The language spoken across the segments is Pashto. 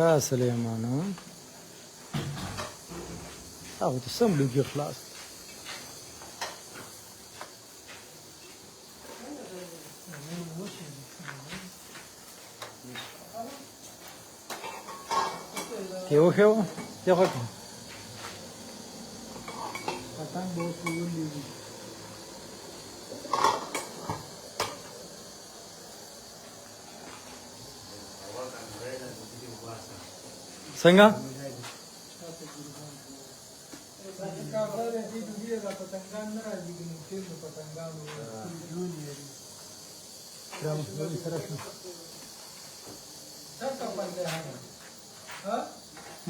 ښه سلیمانه هغه ته سم لوګي خلاص کې وښیو څه وکړو پتنګ به اوس ولې څنګه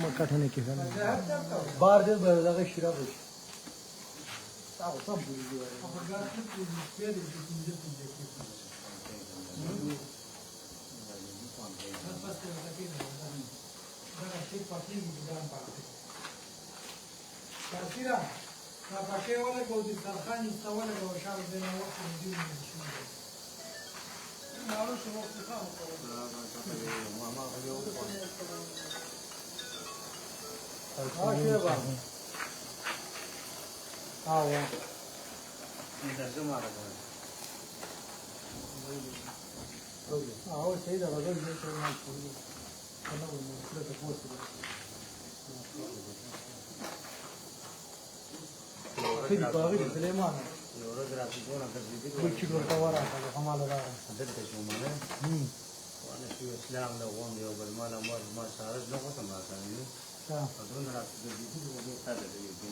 مکټه نه کې بار دې دغه شراب شي تاسو سم Cartira, la paqueola con il tarhani stavola con شعب بين وقت الدين والشمال. ما عرفش وقت خالص. هو سيدة رجل جيش المال أنا وثلاثة فوسط خيري باغي سليمان يورد راتبونا كذبتي كل شيء ورا هذا حمال دار حضرت شو ماله وانا شو اسلام لو قوم يوم المال ما صارت لو قسم ما كان صح فدون راتبتي وهو هذا اللي يجي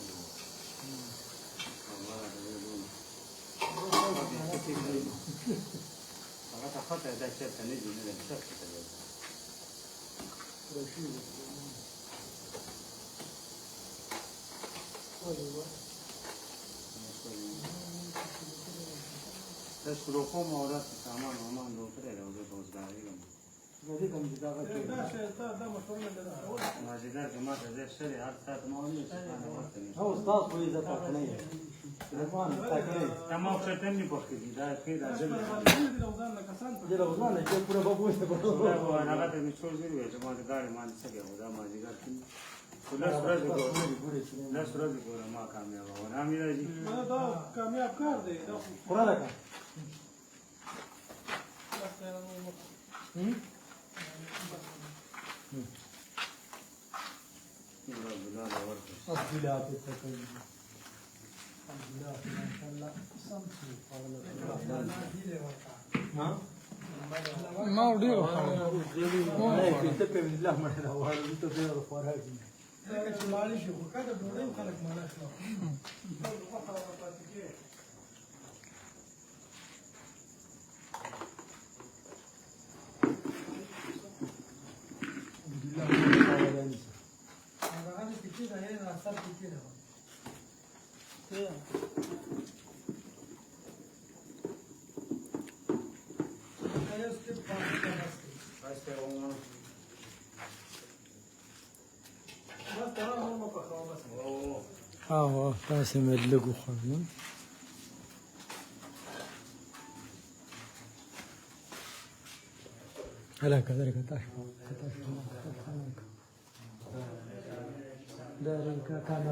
فقط خطأ ده شيء تنجي من الشخص تشرفوا مورات سامان ومان دوسرے لوگ روزگاری کا هذه كم جداغة ده مشهور من ده ما جدار جماعة ده شري هر ساعة ما هو هو استاذ كويس تقنية سليمان تقنية تمام شتني بحكي ده كده جل جل وزمان جل پورا بابوس ده انا قاعد مشغول زي جماعة قاري ما نسقي وده ما جدار لا سورج کو ما کامیاب ہو نا میرا جی دا کامیاب کار دی دا قرآن لك أصبلات التكلم أصبلات ما شاء الله سمسي ما وديو ما يكتب من الله ما له وهذا يتغير فراغي لكن معلش وكذا بنوري وخلك ما لاش تاسې مې لږ وخوړل هلاك ذلك ذلك كان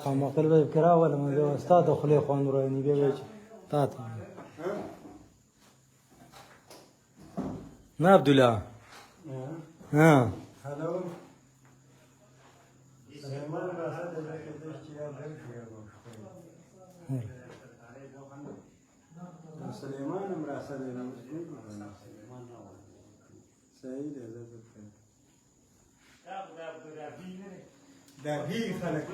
قمقل بذكرى ولا من ذو استاذ خلي خوان راني بيج تات ما عبد الله ها هلو سليمان مراسل سعيد ده بي خلق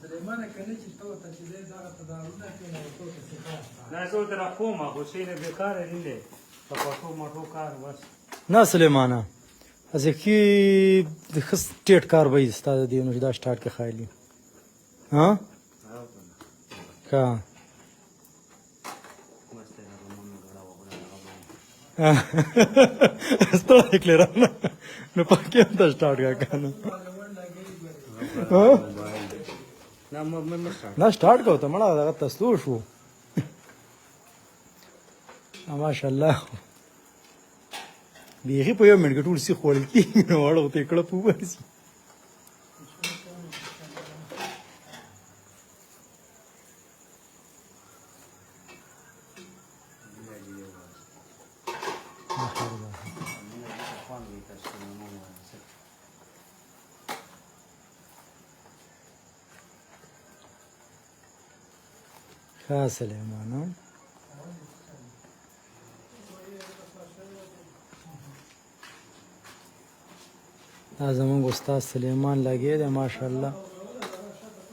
سليمان كان يجي تو تشيله دا تدارونه كنا تو تسخا لا سو ترى قوما حسين بكار اللي فقطو ما تو کار بس نه سلیمانه از کی د خص ټیټ کار به استاد دی نو دا سٹارټ کې خایلی ها کا استاد کلیرانه نو پکې ته سٹارټ کا کنه نه مې سټارټ دا سٹارټ کو ته مړه دغه تسلو شو ماشاءالله بیخي په یو منټ کې ټول سیخ خوړل کېږي نو واړه ته کړه په ورسي ښه سلیمان ها دا زمونږ استاد سلیمان لګی دی ماشاءالله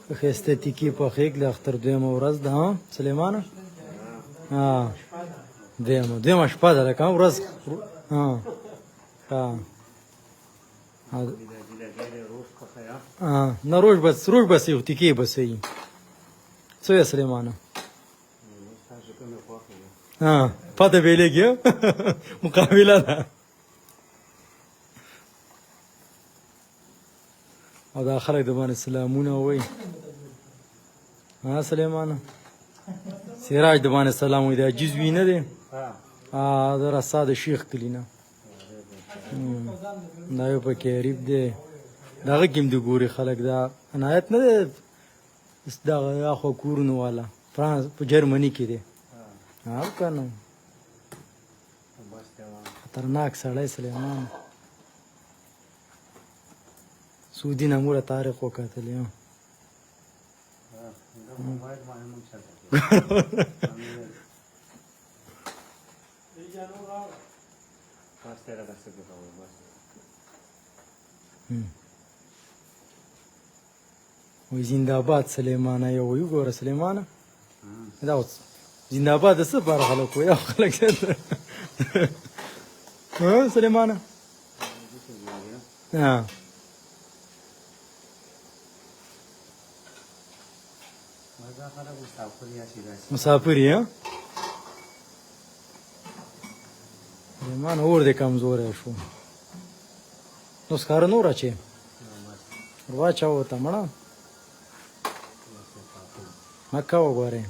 ښه ښایسته تیکې پخېږي د اختر دویمه ورځ ده ها سلیمانه دویمه شپه ده لکه ورځ نه روژ بس یو تیکې بس وي څه یې سلیمانه پته بیلېږي مقابله ده او دا خلک د باندې سلامونه وایي سلیمانه سراج د باندې سلام وایي دا عجیز وي نه دی دا رسا د شیخ کلي نه دا یو پکې غریب دی دغه کې هم د ګوري خلک دا عنایت نه دی دغه اخوا کورونو والا فرانس په جرمني کې دی که نه خطرناک سړی سلیمان سعودي ناموره تاریخ وکتلی وی زنده‌باد سلیمانه یو وی ګوره سلیمانه دا اوس زنده‌باد د څه لپاره خلک وایي او خلک سلیمانه مسافر یې سلیمان اور دې کمزوری شو نو سکاره نور اچې واچوه ته مړه مکه وګورئ